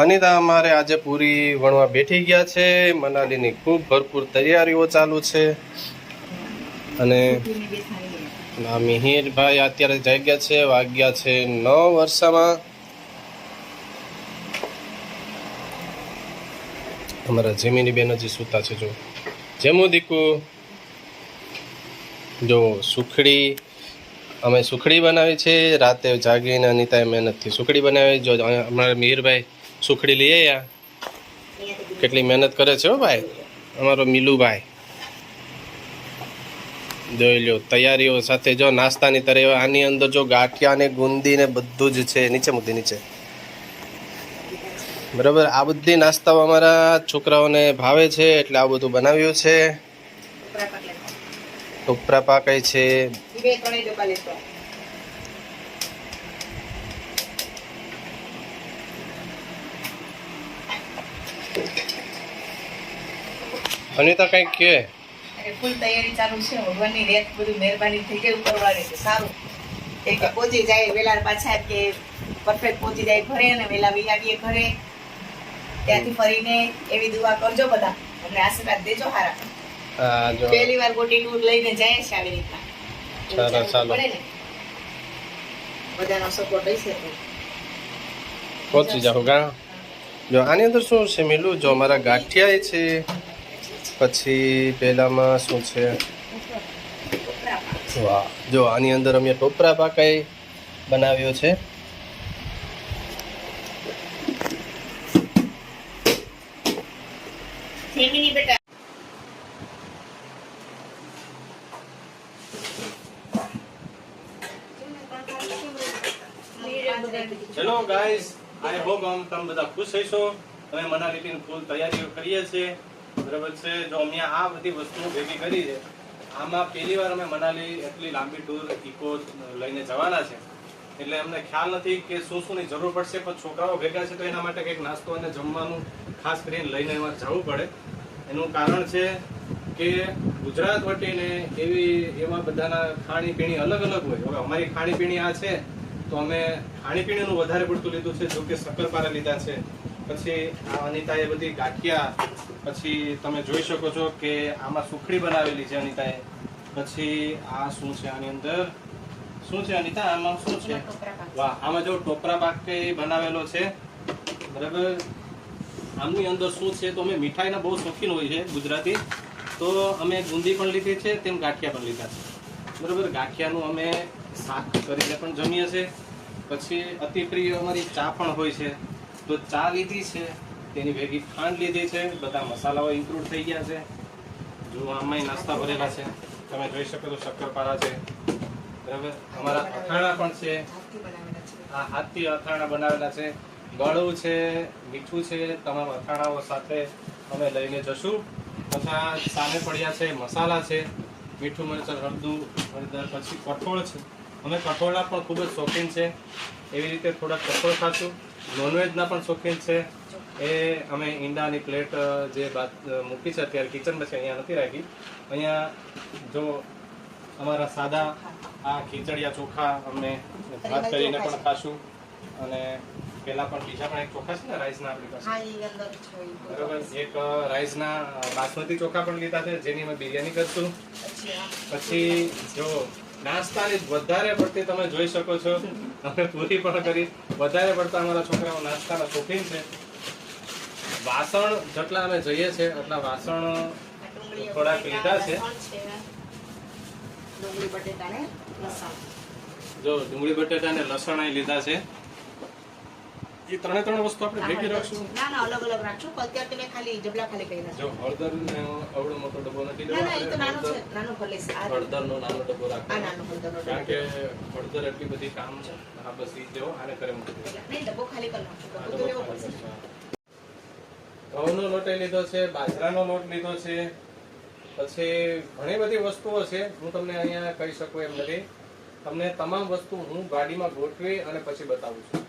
અનિતા અમારે આજે પૂરી વણવા બેઠી ગયા છે. મનાલીની ખૂબ ભરપૂર તૈયારીઓ ચાલુ છે. અને મિહિરભાઈ અત્યારે જાગ્યા છે. વાગ્યા છે 9 વર્ષમાં. અમારા જેમીની બેન હજી સૂતા છે. જો જેમુ દીકુ, જો સુખડી, અમે સુખડી બનાવી છે. રાતે જાગીને અનિતાએ મહેનતથી સુખડી બનાવી. જો અમારા મિહિરભાઈ સુખડી લઈ આવ્યા. કેટલી મહેનત કરે છે હો ભાઈ, અમારો મિલુભાઈ. જોઈ લો તૈયારીઓ સાથે. જો નાસ્તાની તરફ આની અંદર જો ગાંઠિયા ને ગુંદી ને બધું જ છે. નીચે મૂકી નીચે, બરાબર. આ બધી નાસ્તાઓ અમારા છોકરાઓને ભાવે છે એટલે આ બધું બનાવ્યું છે. ટોપરા પાકાય છે. અનિતા કઈક કે ફૂલ તૈયારી ચાલુ છે. ભગવાનની રેત બધું મહેરબાની થઈ ગઈ ઉપરવાળી છે. સારું એક પહોંચી જાય વેલા પાછા કે પરફેક્ટ પહોંચી જાય ઘરે અને વેલા વી આવીએ ઘરે. ત્યાંથી ફરીને એવી દુઆ કરજો બધા, અમને આશીર્વાદ દેજો હારા. હા, જો પહેલી વાર ગોટી ટૂર લઈને જાય છે આવી રીતના. ચાલો બધાનો સપોર્ટ હશે તો પહોંચી જાઓ ગા. જો આની અંદર શું છે મિલું, જો અમારા ગાંઠિયા છે. પછી પેલામાં શું છે, વાહ, જો આની અંદર અમે ટોપરા પાકાઈ બનાવ્યો છે. હેલો ગાઈઝ, આઈ હોપ તમે બધા ખુશ હશો. અમે મનાલીની ફૂલ તૈયારીઓ કરીએ છીએ, બરાબર છે. જો અમે આ બધી વસ્તુઓ ભેગી કરી છે. આમાં પહેલી વાર અમે મનાલી એટલી લાંબી ટૂર ઇકો લઈને જવાના છે, એટલે અમને ખ્યાલ નથી કે શું ની જરૂર પડશે. પણ છોકરાઓ ભેગા છે તો એના માટે કંઈક નાસ્તો અને જમવાનું ખાસ કરીને લઈને એમાં જવું પડે. એનું કારણ છે કે ગુજરાત વટીને એવા બધાના ખાણીપીણી અલગ અલગ હોય. હવે અમારી ખાણીપીણી આ છે તો અમે ખાણીપીણીનું વધારે પડતું લીધું છે. જો કે શક્કરપારા લીધા છે. પછી આ અનિતાએ બધી ગાંઠિયા, પછી તમે જોઈ શકો છો કે આમાં સુખડી બનાવેલી છે અનિતાએ. પછી આ શું છે આની અંદર, શું છે અનિતા આમાં શું છે? વાહ, આમાં જો ટોપરા પાકે બનાવેલો છે, બરાબર. આમની અંદર શું છે, તો અમે મીઠાઈના બહુ શોખીન હોય છે ગુજરાતી, તો અમે ગુંદી પણ લીધી છે, તેમ ગાંઠિયા પણ લીધા છે, બરાબર. ગાંઠિયાનું અમે શાક કરીને પણ જમીએ છીએ. પછી અતિ પ્રિય અમારી ચા પણ હોય છે, તો ચા લીધી છે, તેની ભેગી ખાંડ લીધી છે. બધા મસાલાઓ ઇન્ક્લુડ થઈ ગયા છે. જો આમાં નાસ્તા ભરેલા છે, તમે જોઈ શકો તો શક્કરપારા છે, બરાબર. અમારા અથાણા પણ છે. આ હાથથી અથાણા બનાવેલા છે. ગળું છે, મીઠું છે. તમામ અથાણાઓ સાથે અમે લઈને જશું. તથા સામે પડ્યા છે મસાલા છે, મીઠું મરચાં હળદર. પછી કઠોળ છે. અમે કઠોળના પણ ખૂબ જ શોખીન છે. એવી રીતે થોડા કઠોળ ખાશું. નોનવેજના પણ શોખીન છે. એ અમે ઈંડાની પ્લેટ જે મૂકી છે અત્યારે કિચનમાં છે, અહીંયા નથી રાખી. અહીંયા જો અમારા સાદા આ ખીચડિયા ચોખા અમે ભાત કરીને પણ ખાશું. અને પેલા પણ બીજા પણ એક ચોખા છે ને રાઈસના આપણી પાસે, બરાબર. એક રાઈસના બાસમતી ચોખા પણ લીધા છે, જેની અમે બિરયાની કરશું. પછી જો નાસ્તાની વધારે પડતી તમે જોઈ શકો છો, અમે પૂરી પણ કરી. વધારે પડતા અમારા છોકરાઓ નાસ્તાના શોખીન છે. વાસણ જેટલા અમે જઈએ છીએ એટલા વાસણ થોડાક લીધા છે. જો ડુંગળી બટેટા ને લસણ લીધા છે. એ ત્રણ વસ્તુ આપણે ભેગી રાખશું. ના ના, અલગ અલગ રાખશું. અત્યારે તમે ખાલી જબલા ખાલી કરી નાખો. જો હળદર ને આવડો મોટો ડબ્બો નથી લેવાનો. ના ના, એ તો નાનો છે, નાનો ભલે છે. હળદરનો નાનો ડબ્બો રાખો. આ નાનો હળદરનો ડબ્બો, કારણ કે હળદર એટલી બધી કામ છે. હા, બસ ઈ દેવો. આને કરે મૂકી દો. નહીં, ડબ્બો ખાલી કરી નાખો. ડબ્બો તો લેવો પડશે. ઘઉંનો લોટ લીધો છે, બાજરાનો લોટ લીધો છે. પછી ઘણી બધી વસ્તુઓ છે. હું તમને અહીંયા કહી શકું એમ નથી. તમને તમામ વસ્તુ હું ગાડીમાં ગોઠવી અને પછી બતાવું છું.